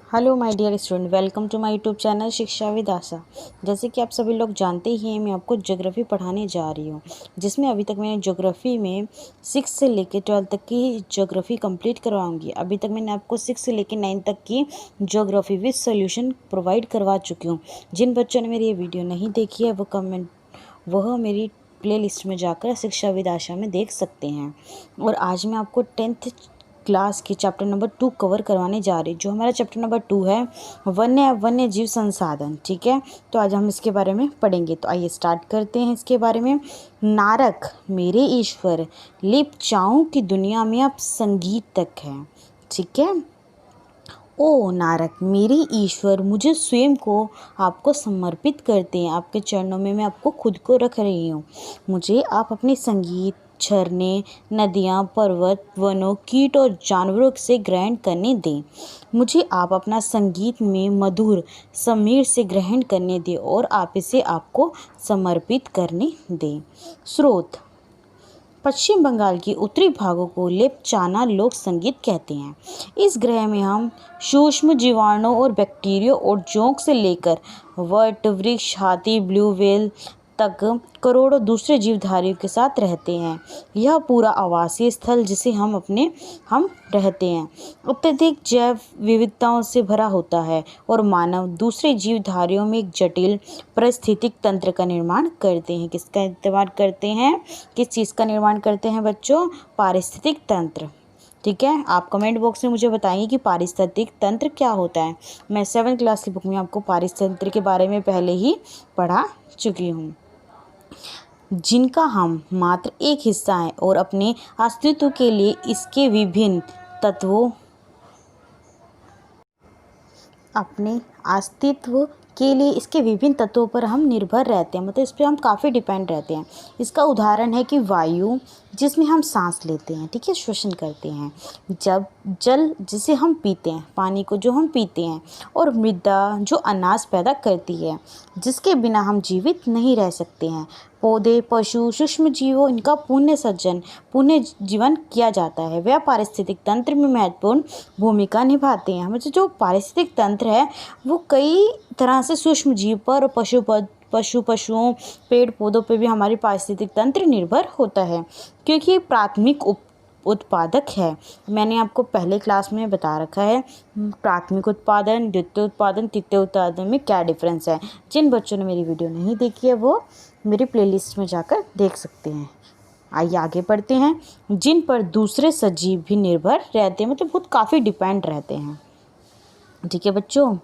Hello my dear student, welcome to my YouTube channel Shiksha with Asha. जैसे कि आप सभी लोग जानते ही हैं, मैं आपको ज्योग्राफी पढ़ाने जा रही हूँ, जिसमें अभी तक मैंने ज्योग्राफी में 6 से लेकर 12 तक की ज्योग्राफी कंप्लीट करवाऊंगी। अभी तक मैंने आपको 6 से लेकर 9 तक की ज्योग्राफी विद सोल्यूशन प्रोवाइड करवा चुकी हूँ। जिन बच्चों ने मेरी ये वीडियो नहीं देखी है वह मेरी प्लेलिस्ट में जाकर शिक्षा विद आशा में देख सकते हैं। और आज मैं आपको 10th क्लास की चैप्टर नंबर 2 कवर करवाने जा रही। जो हमारा चैप्टर नंबर 2 है वन्य जीव संसाधन। ठीक है, तो आज हम इसके बारे में पढ़ेंगे। तो आइए स्टार्ट करते हैं इसके बारे में। नारक मेरे ईश्वर, लिप चाऊं की दुनिया में अब संगीत तक है। ठीक है। ओ नारक मेरे ईश्वर, मुझे स्वयं को आपको समर्पित करते हैं। आपके चरणों में मैं आपको खुद को रख रही हूँ। मुझे आप अपने संगीत, झरने, नदियाँ, पर्वत, वनों, कीट और जानवरों से ग्रहण करने दें। मुझे आप अपना संगीत में मधुर समीर से ग्रहण करने दें और आप इसे आपको समर्पित करने दें। स्रोत: पश्चिम बंगाल के उत्तरी भागों को लेप्चाना लोक संगीत कहते हैं। इस ग्रह में हम सूक्ष्म जीवाणुओं और बैक्टीरिया और जोंक से लेकर वट, वृक्ष, हाथी, ब्लू व्हेल तक करोड़ों दूसरे जीवधारियों के साथ रहते हैं। यह पूरा आवासीय स्थल जिसे हम रहते हैं अत्यधिक जैव विविधताओं से भरा होता है और मानव दूसरे जीवधारियों में एक जटिल पारिस्थितिक तंत्र का निर्माण करते हैं। किसका निर्माण करते हैं? किस चीज़ का निर्माण करते हैं बच्चों? पारिस्थितिक तंत्र। ठीक है, आप कमेंट बॉक्स में मुझे बताइए कि पारिस्थितिक तंत्र क्या होता है। मैं 7th क्लास की बुक में आपको पारिस्थितिक तंत्र के बारे में पहले ही पढ़ा चुकी हूँ, जिनका हम मात्र एक हिस्सा है और अपने अस्तित्व के लिए इसके विभिन्न तत्वों पर हम निर्भर रहते हैं। मतलब इस पर हम काफ़ी डिपेंड रहते हैं। इसका उदाहरण है कि वायु, जिसमें हम सांस लेते हैं, ठीक है, श्वसन करते हैं। जब जल, जिसे हम पीते हैं, पानी को जो हम पीते हैं, और मृदा जो अनाज पैदा करती है, जिसके बिना हम जीवित नहीं रह सकते हैं। पौधे, पशु, सूक्ष्म जीवों, इनका पुण्य जीवन किया जाता है। वह पारिस्थितिक तंत्र में महत्वपूर्ण भूमिका निभाते हैं। मतलब जो पारिस्थितिक तंत्र है वो कई तरह से सूक्ष्म जीव पर, पशुओं, पेड़ पौधों पर भी हमारी पारिस्थितिक तंत्र निर्भर होता है, क्योंकि ये प्राथमिक उत्पादक है। मैंने आपको पहले क्लास में बता रखा है प्राथमिक उत्पादन, द्वितीय उत्पादन, तृतीय उत्पादन में क्या डिफरेंस है। जिन बच्चों ने मेरी वीडियो नहीं देखी है वो मेरी प्लेलिस्ट में जाकर देख सकते हैं। आइए आगे बढ़ते हैं। जिन पर दूसरे सजीव भी निर्भर रहते हैं, मतलब खुद काफ़ी डिपेंड रहते हैं। ठीक है बच्चों,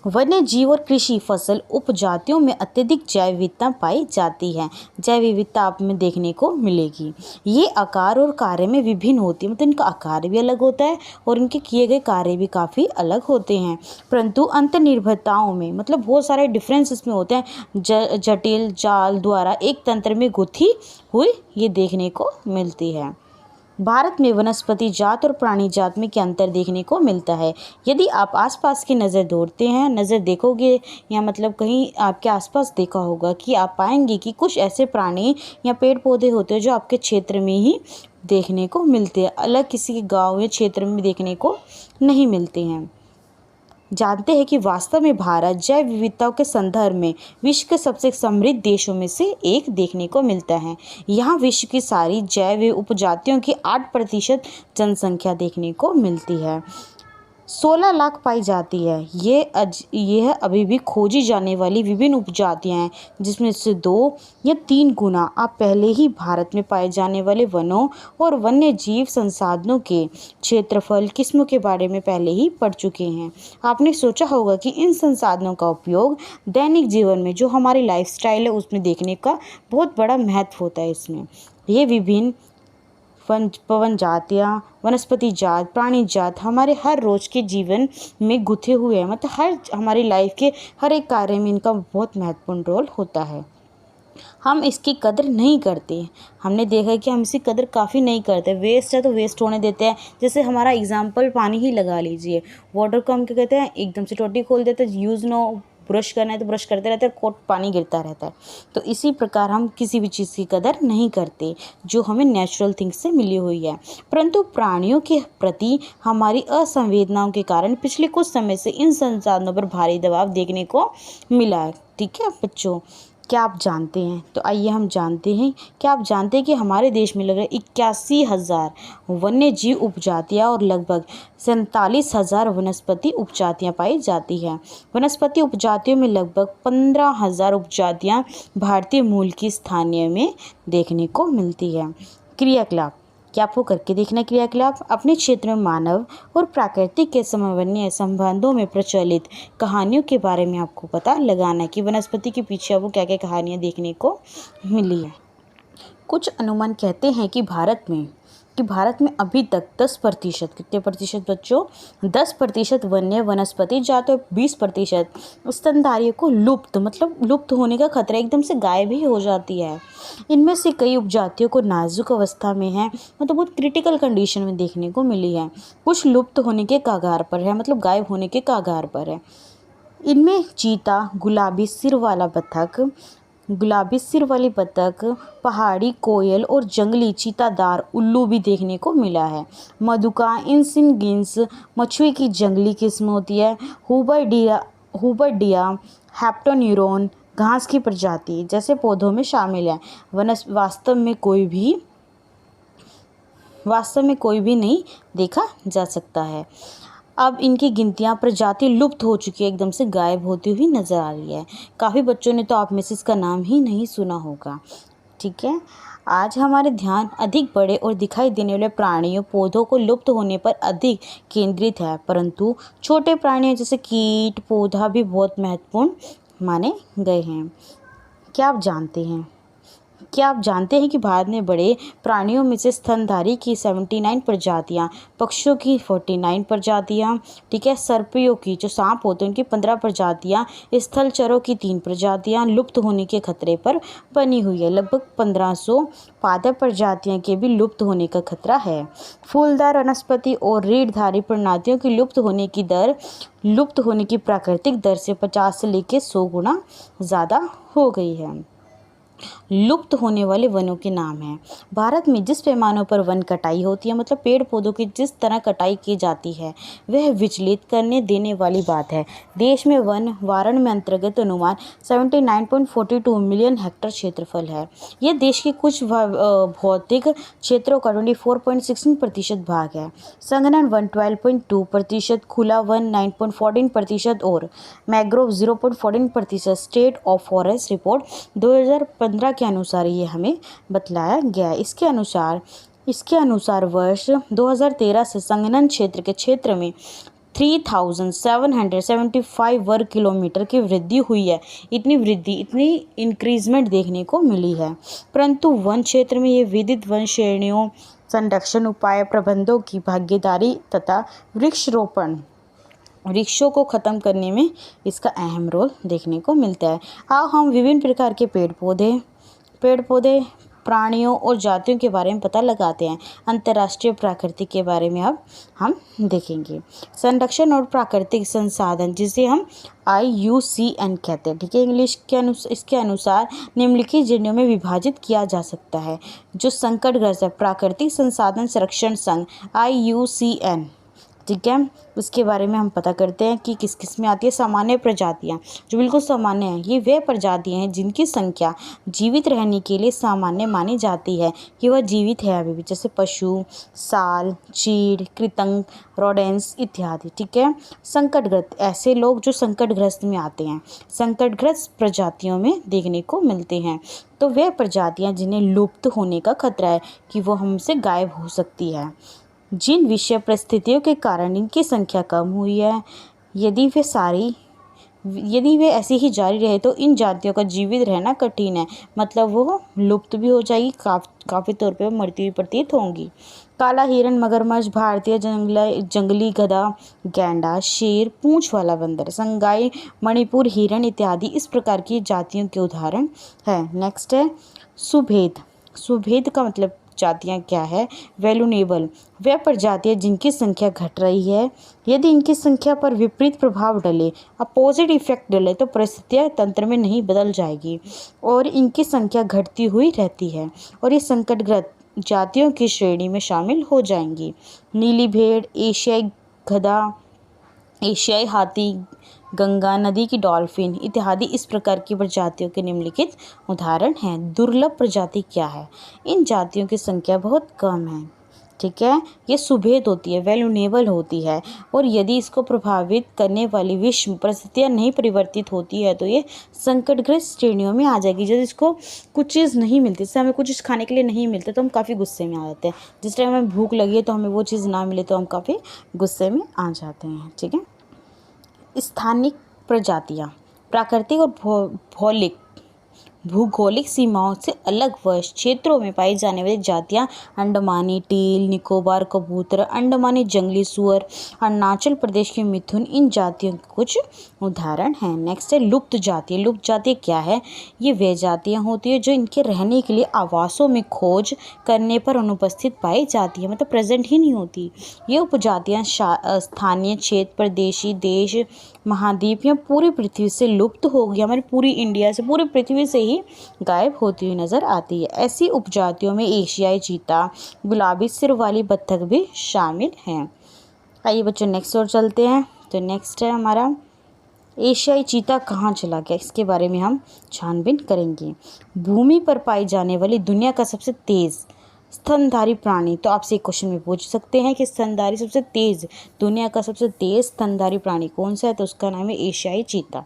वन्य जीव और कृषि फसल उपजातियों में अत्यधिक जैव विविधता पाई जाती है। जैव विविधता आप में देखने को मिलेगी। ये आकार और कार्य में विभिन्न होती है, मतलब इनका आकार भी अलग होता है और इनके किए गए कार्य भी काफ़ी अलग होते हैं। परंतु अंतर्निर्भरताओं में, मतलब बहुत सारे डिफरेंस इसमें होते हैं। जटिल जाल द्वारा एक तंत्र में गुथी हुई ये देखने को मिलती है। भारत में वनस्पति जात और प्राणी जात में क्या अंतर देखने को मिलता है। यदि आप आसपास की नज़र देखोगे या मतलब कहीं आपके आसपास देखा होगा कि आप पाएंगे कि कुछ ऐसे प्राणी या पेड़ पौधे होते हैं जो आपके क्षेत्र में ही देखने को मिलते हैं, अलग किसी के गाँव या क्षेत्र में देखने को नहीं मिलते हैं। जानते हैं कि वास्तव में भारत जैव विविधताओं के संदर्भ में विश्व के सबसे समृद्ध देशों में से एक देखने को मिलता है। यहाँ विश्व की सारी जैव उपजातियों की 8% जनसंख्या देखने को मिलती है। 16 लाख पाई जाती है। यह अभी भी खोजी जाने वाली विभिन्न उपजातियां हैं, जिसमें से 2 या 3 गुना आप पहले ही भारत में पाए जाने वाले वनों और वन्य जीव संसाधनों के क्षेत्रफल किस्मों के बारे में पहले ही पढ़ चुके हैं। आपने सोचा होगा कि इन संसाधनों का उपयोग दैनिक जीवन में, जो हमारी लाइफस्टाइल है, उसमें देखने का बहुत बड़ा महत्व होता है। इसमें ये विभिन्न पवन जातियाँ, वनस्पति जात, प्राणी जात हमारे हर रोज़ के जीवन में गुथे हुए हैं। मतलब हमारी लाइफ के हर एक कार्य में इनका बहुत महत्वपूर्ण रोल होता है। हम इसकी कदर नहीं करते। हमने देखा है कि हम इसकी कदर काफ़ी नहीं करते। वेस्ट है तो वेस्ट होने देते हैं। जैसे हमारा एग्जाम्पल पानी ही लगा लीजिए। वाटर को हम क्या कहते हैं, एकदम से टोटी खोल देते हैं, यूज़ नो ब्रश करना है तो ब्रश करते रहते हैं, कोट पानी गिरता रहता है। तो इसी प्रकार हम किसी भी चीज़ की कदर नहीं करते जो हमें नेचुरल थिंग्स से मिली हुई है। परंतु प्राणियों के प्रति हमारी असंवेदनाओं के कारण पिछले कुछ समय से इन संसाधनों पर भारी दबाव देखने को मिला है। ठीक है बच्चों, क्या आप जानते हैं? तो आइए हम जानते हैं। क्या आप जानते हैं कि हमारे देश में लगभग 81,000 वन्य जीव उपजातियाँ और लगभग 47,000 वनस्पति उपजातियाँ पाई जाती हैं। वनस्पति उपजातियों में लगभग 15,000 उपजातियाँ भारतीय मूल की स्थानीय में देखने को मिलती है। क्रियाकलाप, क्या आपको करके देखना क्रियाकलाप? अपने क्षेत्र में मानव और प्राकृतिक के समन्वय संबंधों में प्रचलित कहानियों के बारे में आपको पता लगाना है कि वनस्पति के पीछे आपको क्या क्या कहानियाँ देखने को मिली है। कुछ अनुमान कहते हैं कि भारत में अभी तक 10%, कितने प्रतिशत बच्चों? 10% वन्य वनस्पति जात और 20% स्तनधारियों को लुप्त होने का खतरा, एकदम से गायब ही हो जाती है। इनमें से कई उपजातियों को नाजुक अवस्था में है, बहुत क्रिटिकल कंडीशन में देखने को मिली है। कुछ लुप्त होने के कगार पर है, गायब होने के कगार पर है। इनमें चीता, गुलाबी सिर वाली बतख, पहाड़ी कोयल और जंगली चीतादार उल्लू भी देखने को मिला है। मधुका, इंसिनगिंस मछुए की जंगली किस्म होती है। हुबर्डिया, हेप्टोन्यूरोन घास की प्रजाति जैसे पौधों में शामिल है। वास्तव में कोई भी नहीं देखा जा सकता है। अब इनकी गिनतियाँ प्रजाति लुप्त हो चुकी है, एकदम से गायब होती हुई नज़र आ रही है। काफ़ी बच्चों ने तो आप में से इसका नाम ही नहीं सुना होगा। ठीक है, आज हमारे ध्यान अधिक बड़े और दिखाई देने वाले प्राणियों पौधों को लुप्त होने पर अधिक केंद्रित है, परंतु छोटे प्राणियों जैसे कीट पौधा भी बहुत महत्वपूर्ण माने गए हैं। क्या आप जानते हैं कि भारत में बड़े प्राणियों में से स्तनधारी की 79 प्रजातियाँ, पक्षियों की 49 प्रजातियाँ, ठीक है, सर्पियों की जो सांप होते हैं उनकी 15 प्रजातियाँ, स्थलचरों की 3 प्रजातियाँ लुप्त होने के खतरे पर बनी हुई है। लगभग 1500 पादप प्रजातियों के भी लुप्त होने का खतरा है। फूलदार वनस्पति और रीढ़धारी प्रजातियों की लुप्त होने की प्राकृतिक दर से 50 से लेकर 100 गुना ज़्यादा हो गई है। लुप्त होने वाले वनों के नाम हैं। भारत में जिस पैमानों पर वन कटाई होती है, पेड़ पौधों की जिस तरह कटाई की जाती है, वह विचलित करने देने वाली बात है। देश में वन वारण में अंतर्गत अनुमान 79.42 मिलियन हेक्टेयर क्षेत्रफल है। यह देश के कुछ भौतिक क्षेत्रों का 24.16% भाग है। संघनन वन 12.2%, खुला वन 9.14% और mangrove 0.14%। State of forest report 2015 के अनुसार ये हमें बतलाया गया है। इसके अनुसार वर्ष 2013 से संघनन क्षेत्र में 3775 वर्ग किलोमीटर की वृद्धि हुई है। इतनी इंक्रीजमेंट देखने को मिली है। परंतु वन क्षेत्र में ये विविध वन श्रेणियों, संरक्षण उपाय, प्रबंधों की भागीदारी तथा वृक्षों को ख़त्म करने में इसका अहम रोल देखने को मिलता है। आओ हम विभिन्न प्रकार के पेड़ पौधे प्राणियों और जातियों के बारे में पता लगाते हैं। अंतर्राष्ट्रीय प्राकृतिक के बारे में अब हम देखेंगे। संरक्षण और प्राकृतिक संसाधन, जिसे हम IUCN कहते हैं, ठीक है। इसके अनुसार निम्नलिखित श्रेणियों में विभाजित किया जा सकता है। जो संकटग्रस्त है, प्राकृतिक संसाधन संरक्षण संघ IUCN, ठीक है, उसके बारे में हम पता करते हैं कि किस किस में आती है। सामान्य प्रजातियाँ, जो बिल्कुल सामान्य हैं, ये वे प्रजातियाँ हैं जिनकी संख्या जीवित रहने के लिए सामान्य मानी जाती है कि वह जीवित है अभी भी, जैसे पशु, साल, चीड़, कृंतक, रोडेंट्स इत्यादि, ठीक है। संकटग्रस्त, ऐसे लोग जो संकटग्रस्त में आते हैं, संकटग्रस्त प्रजातियों में देखने को मिलते हैं। तो वे प्रजातियाँ जिन्हें लुप्त होने का खतरा है कि वो हमसे गायब हो सकती है। जिन विषय परिस्थितियों के कारण इनकी संख्या कम हुई है, यदि वे ऐसी ही जारी रहे तो इन जातियों का जीवित रहना कठिन है, वो लुप्त भी हो जाएगी, काफ़ी तौर पे मरती हुई प्रतीत होंगी। काला हिरण, मगरमच्छ, भारतीय जंगली गधा, गैंडा, शेर, पूंछ वाला बंदर, संगाई, मणिपुर हिरण इत्यादि इस प्रकार की जातियों के उदाहरण है। नेक्स्ट है सुभेद का मतलब प्रजातियाँ क्या है? वैल्यूनेबल, वह प्रजातियाँ जिनकी संख्या घट रही है। यदि इनकी संख्या पर विपरीत प्रभाव डले, अपोजिट इफेक्ट डले, तो परिस्थितियाँ तंत्र में नहीं बदल जाएगी और इनकी संख्या घटती हुई रहती है और ये संकटग्रस्त जातियों की श्रेणी में शामिल हो जाएंगी। नीली भेड़, एशियाई गधा, एशियाई हाथी, गंगा नदी की डॉल्फिन इत्यादि इस प्रकार की प्रजातियों के निम्नलिखित उदाहरण हैं। दुर्लभ प्रजाति क्या है? इन जातियों की संख्या बहुत कम है, ठीक है। ये सुभेद होती है, वैल्यूनेबल होती है और यदि इसको प्रभावित करने वाली विश्व परिस्थितियाँ नहीं परिवर्तित होती है तो ये संकटग्रस्त श्रेणियों में आ जाएगी। जब इसको कुछ चीज़ नहीं मिलती, जैसे हमें कुछ चीज़ खाने के लिए नहीं मिलता तो हम काफ़ी गुस्से में आ जाते हैं। जिस टाइम हमें भूख लगी है तो हमें वो चीज़ ना मिले तो हम काफ़ी गुस्से में आ जाते हैं, ठीक है। स्थानिक प्रजातियाँ प्राकृतिक और भूगोलिक सीमाओं से अलग वर्ष क्षेत्रों में पाई जाने वाली जातियाँ अंडमानी टील, निकोबार कबूतर, अंडमानी जंगली सुअर, अरुणाचल प्रदेश के मिथुन इन जातियों के कुछ उदाहरण हैं। नेक्स्ट है लुप्त जाति। लुप्त जाति क्या है? ये वे जातियाँ होती है जो इनके रहने के लिए आवासों में खोज करने पर अनुपस्थित पाई जाती है, मतलब प्रेजेंट ही नहीं होती। ये उपजातियाँ स्थानीय क्षेत्र, प्रदेशी, देश, महाद्वीप या पूरी पृथ्वी से लुप्त हो गई, हमारी पूरी इंडिया से, पूरी पृथ्वी से ही गायब होती हुई नजर आती है। ऐसी उपजातियों में एशियाई चीता, गुलाबी सिर वाली बत्तख भी शामिल हैं। आइए बच्चों नेक्स्ट और चलते हैं। तो नेक्स्ट है हमारा एशियाई चीता कहाँ चला गया, इसके बारे में हम छानबीन करेंगे। भूमि पर पाई जाने वाली दुनिया का सबसे तेज स्तनधारी प्राणी, तो आपसे एक क्वेश्चन में पूछ सकते हैं कि स्तनधारी सबसे तेज, दुनिया का सबसे तेज स्तनधारी प्राणी कौन सा है? तो उसका नाम है एशियाई चीता।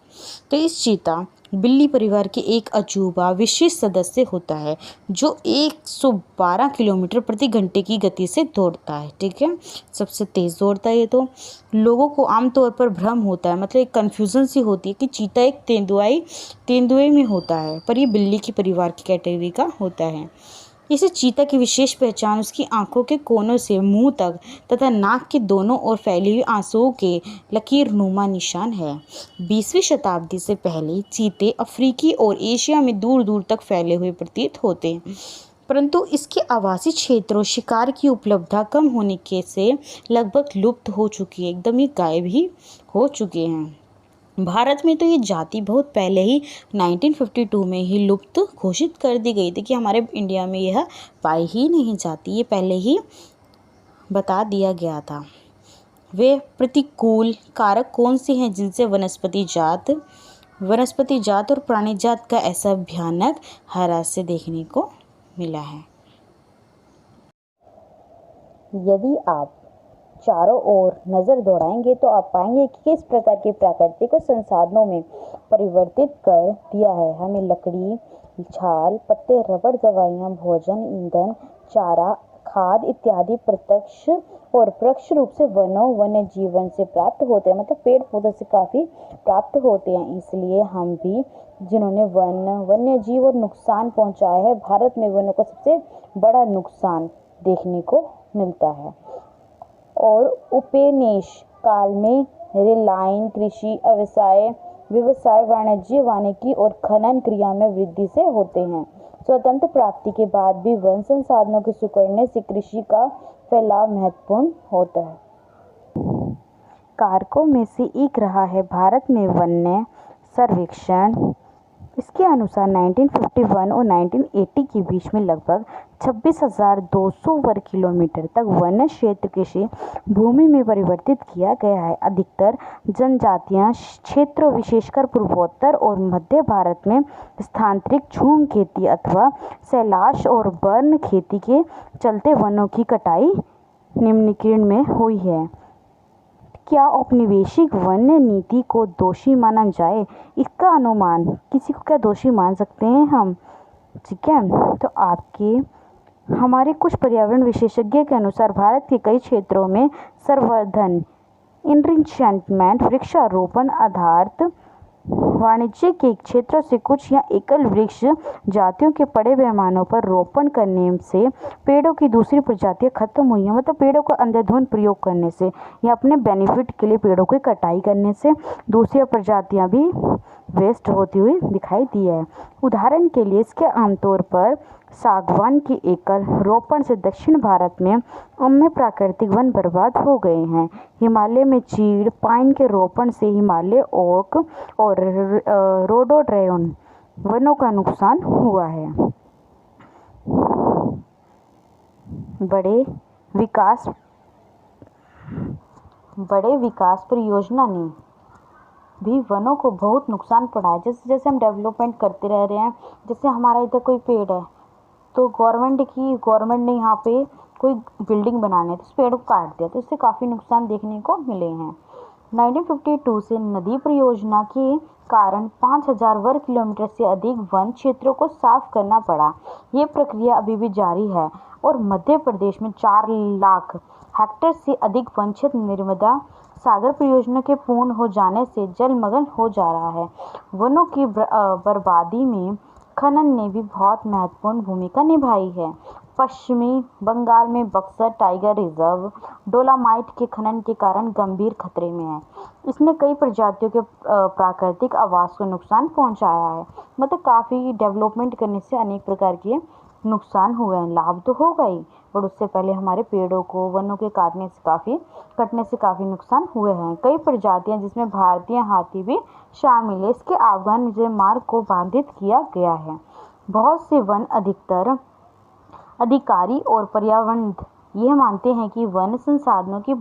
तो इस चीता बिल्ली परिवार के एक अजूबा विशिष्ट सदस्य होता है जो 112 किलोमीटर प्रति घंटे की गति से दौड़ता है, ठीक है। सबसे तेज दौड़ता है ये। तो लोगों को आमतौर पर भ्रम होता है, मतलब एक कन्फ्यूजन सी होती है कि चीता एक तेंदुए में होता है, पर ये बिल्ली की परिवार की कैटेगरी का होता है। इसे चीता की विशेष पहचान उसकी आंखों के कोनों से मुंह तक तथा नाक के दोनों ओर फैली हुई आंसुओं के लकीरनुमा निशान है। 20वीं शताब्दी से पहले चीते अफ्रीकी और एशिया में दूर दूर तक फैले हुए प्रतीत होते हैं, परंतु इसके आवासीय क्षेत्रों शिकार की उपलब्धता कम होने के से लगभग लुप्त हो चुकी है, एकदम ही गायब ही हो चुके हैं। भारत में तो ये जाति बहुत पहले ही 1952 में ही लुप्त घोषित कर दी गई थी कि हमारे इंडिया में यह पाई ही नहीं जाती, ये पहले ही बता दिया गया था। वे प्रतिकूल कारक कौन से हैं जिनसे वनस्पति जात और प्राणी जात का ऐसा भयानक ह्रास देखने को मिला है? यदि आप चारों ओर नज़र दौड़ाएंगे तो आप पाएंगे कि किस प्रकार के प्राकृतिक संसाधनों में परिवर्तित कर दिया है। हमें लकड़ी, छाल, पत्ते, रबड़, दवाइयाँ, भोजन, ईंधन, चारा, खाद इत्यादि प्रत्यक्ष और परोक्ष रूप से वन्य जीवन से प्राप्त होते हैं, मतलब पेड़ पौधों से काफ़ी प्राप्त होते हैं। इसलिए हम भी जिन्होंने वन्य जीव और नुकसान पहुंचाया है, भारत में वनों का सबसे बड़ा नुकसान देखने को मिलता है। और उपनिवेश काल में रेलाइन कृषि व्यवसाय वाणिज्य और खनन क्रिया में वृद्धि से होते हैं। स्वतंत्र प्राप्ति के बाद भी वन संसाधनों के सिकुड़ने से कृषि का फैलाव महत्वपूर्ण होता है। कारकों में से एक रहा है भारत में वन्य सर्वेक्षण। इसके अनुसार 1951 और 1980 के बीच में लगभग 26,200 वर्ग किलोमीटर तक वन्य क्षेत्र कृषि भूमि में परिवर्तित किया गया है। अधिकतर जनजातियां क्षेत्रों विशेषकर पूर्वोत्तर और मध्य भारत में स्थानांतरित झूम खेती अथवा शैलाश और बर्न खेती के चलते वनों की कटाई निम्नलिखित में हुई है। क्या औपनिवेशिक वन्य नीति को दोषी माना जाए? इसका अनुमान, किसी को क्या दोषी मान सकते हैं हम, ठीक है। तो हमारे कुछ पर्यावरण विशेषज्ञ के अनुसार भारत के कई क्षेत्रों में संवर्धन, इनरिचमेंट, वृक्षारोपण आधारित वाणिज्य के क्षेत्रों से कुछ या एकल वृक्ष जातियों के बड़े पैमानों पर रोपण करने से पेड़ों की दूसरी प्रजातियां खत्म हुई हैं, मतलब पेड़ों का अंधाधुंध प्रयोग करने से या अपने बेनिफिट के लिए पेड़ों की कटाई करने से दूसरी प्रजातियां भी वेस्ट होती हुई दिखाई दी है। उदाहरण के लिए इसके आमतौर पर सागवान की एकल रोपण से दक्षिण भारत में अन्य प्राकृतिक वन बर्बाद हो गए हैं। हिमालय में चीड़ पाइन के रोपण से हिमालय ओक और रोडोडेंड्रॉन वनों का नुकसान हुआ है। बड़े विकास परियोजना ने भी वनों को बहुत नुकसान पड़ा है। जैसे जैसे हम डेवलपमेंट करते रह रहे हैं, जैसे हमारा इधर कोई पेड़ है तो गवर्नमेंट ने यहाँ पे कोई बिल्डिंग बनानी है तो उस पेड़ को काट दिया, तो इससे काफ़ी नुकसान देखने को मिले हैं। 1952 से नदी परियोजना के कारण 5000 वर्ग किलोमीटर से अधिक वन क्षेत्रों को साफ करना पड़ा। ये प्रक्रिया अभी भी जारी है और मध्य प्रदेश में 4 लाख हेक्टेयर से अधिक वन क्षेत्र नर्मदा सागर परियोजना के पूर्ण हो जाने से जलमग्न हो जा रहा है। वनों की बर्बादी में खनन ने भी बहुत महत्वपूर्ण भूमिका निभाई है। पश्चिमी बंगाल में बक्सर टाइगर रिजर्व डोलामाइट के खनन के कारण गंभीर खतरे में है। इसने कई प्रजातियों के प्राकृतिक आवास को नुकसान पहुंचाया है। मतलब काफ़ी डेवलपमेंट करने से अनेक प्रकार के नुकसान हुए हैं। लाभ तो होगा ही, पर उससे पहले हमारे पेड़ों को वनों के कटने से काफ़ी नुकसान हुए हैं। कई प्रजातियां जिसमें भारतीय हाथी भी शामिल है, इसके अवैध मार्ग को बाधित किया गया है। बहुत से वन अधिकारी और पर्यावरणविद यह मानते हैं कि वन संसाधनों की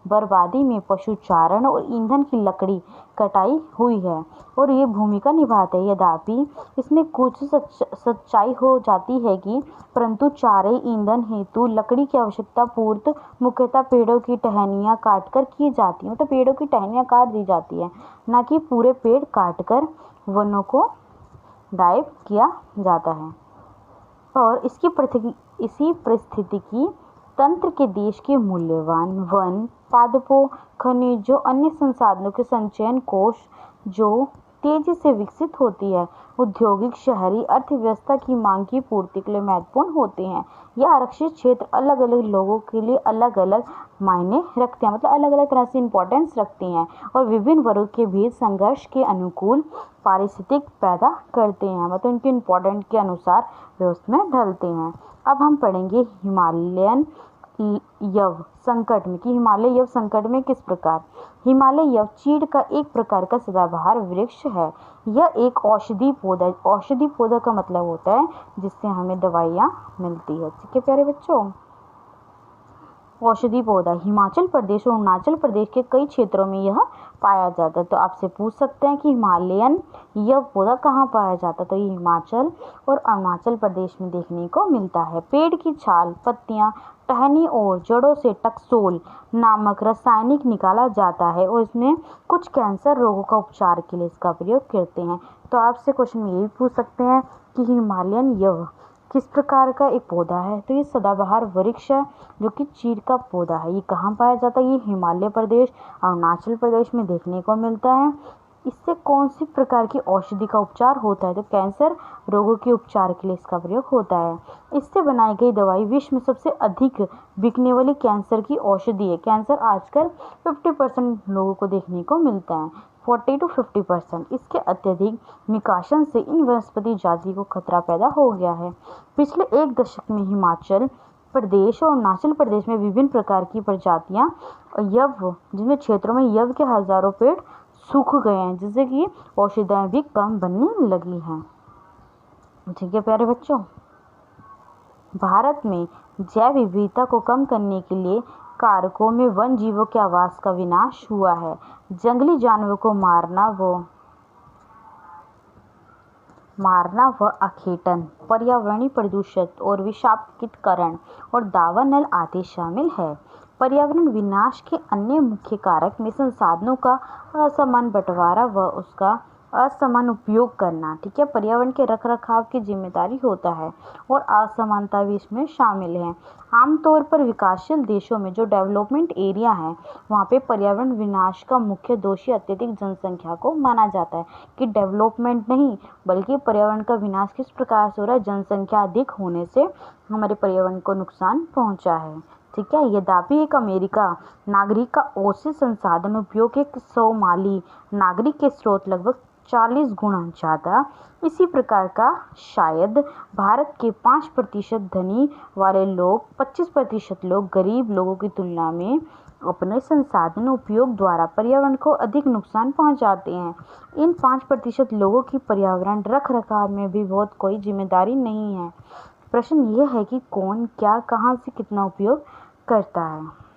बर्बादी में पशुचारण और ईंधन की लकड़ी कटाई हुई है और ये भूमिका निभाते हैं। यद्यपि इसमें कुछ सच्चाई हो जाती है कि परंतु चारे ईंधन हेतु लकड़ी की आवश्यकता पूर्ति मुख्यतः पेड़ों की टहनियाँ काटकर की जाती है। मतलब पेड़ों की टहनियाँ काट दी जाती है, न कि पूरे पेड़ काटकर वनों को गायब किया जाता है। और इसी पारिस्थितिकी तंत्र के देश के मूल्यवान वन पादपों खनिजों अन्य संसाधनों के संचयन कोष जो तेजी से विकसित होती है औद्योगिक शहरी अर्थव्यवस्था की मांग की पूर्ति के लिए महत्वपूर्ण होते हैं। यह आरक्षित क्षेत्र अलग अलग लोगों के लिए अलग अलग मायने रखते हैं, मतलब अलग अलग तरह से इम्पोर्टेंस रखती हैं और विभिन्न वर्गों के बीच संघर्ष के अनुकूल पारिस्थितिक पैदा करते हैं, मतलब उनके इम्पोर्टेंट के अनुसार वे उसमें ढलते हैं। अब हम पढ़ेंगे हिमालय यव संकट में किस प्रकार। हिमालय यव चीड़ का एक प्रकार का सदाबहार वृक्ष है। यह एक औषधि पौधा का मतलब होता है जिससे हमें दवाइयाँ मिलती है। ठीक है प्यारे बच्चों, औषधि पौधा हिमाचल प्रदेश और अरुणाचल प्रदेश के कई क्षेत्रों में यह पाया जाता है। तो आपसे पूछ सकते हैं कि हिमालयन यह पौधा कहाँ पाया जाता है, तो ये हिमाचल और अरुणाचल प्रदेश में देखने को मिलता है। पेड़ की छाल पत्तियाँ टहनी और जड़ों से टक्सोल नामक रासायनिक निकाला जाता है और इसमें कुछ कैंसर रोगों का उपचार के लिए इसका प्रयोग करते हैं। तो आपसे क्वेश्चन में ये भी पूछ सकते हैं कि हिमालयन यव किस प्रकार का एक पौधा है, तो ये सदाबहार वृक्ष है जो कि चीड़ का पौधा है। ये कहाँ पाया जाता है, ये हिमालय प्रदेश अरुणाचल प्रदेश में देखने को मिलता है। इससे कौन सी प्रकार की औषधि का उपचार होता है, तो कैंसर रोगों के उपचार के लिए इसका प्रयोग होता है। इससे बनाई गई दवाई विश्व में सबसे अधिक बिकने वाली कैंसर की औषधि है। कैंसर आजकल 50% लोगों को देखने को मिलता है, 40 to 50%। इसके अत्यधिक निकासन से इन वनस्पति जाति को खतरा पैदा हो गया है। पिछले एक दशक में हिमाचल प्रदेश और अरुणाचल प्रदेश में विभिन्न प्रकार की प्रजातियां जिनमें क्षेत्रों में यव के हजारों पेड़ सूख गए हैं, जिससे कि औषधियाँ भी कम बनने लगी हैं। ठीक है प्यारे बच्चों, भारत में जैव विविधता को कम करने के लिए कारकों में वन जीवों के आवास का विनाश हुआ है। जंगली जानवरों को मारना व अखेटन, पर्यावरणीय प्रदूषण और विषाक्तकरण और दावानल आदि शामिल है। पर्यावरण विनाश के अन्य मुख्य कारक में संसाधनों का असमान बंटवारा व उसका असमान उपयोग करना, ठीक है, पर्यावरण के रखरखाव की जिम्मेदारी होता है और असमानता भी इसमें शामिल है। आमतौर पर विकासशील देशों में जो डेवलपमेंट एरिया है वहाँ पे पर्यावरण विनाश का मुख्य दोषी अत्यधिक जनसंख्या को माना जाता है कि डेवलपमेंट नहीं बल्कि पर्यावरण का विनाश किस प्रकार से हो रहा है, जनसंख्या अधिक होने से हमारे पर्यावरण को नुकसान पहुँचा है। ठीक है, यद्यपि एक अमेरिका नागरिक का औसत संसाधन उपयोग एक सोमाली नागरिक के स्रोत लगभग 40 गुना ज़्यादा। इसी प्रकार का शायद भारत के 5% धनी वाले लोग 25% लोग गरीब लोगों की तुलना में अपने संसाधन उपयोग द्वारा पर्यावरण को अधिक नुकसान पहुंचाते हैं। इन 5% लोगों की पर्यावरण रख रखाव में भी बहुत कोई जिम्मेदारी नहीं है। प्रश्न ये है कि कौन क्या कहाँ से कितना उपयोग करता है।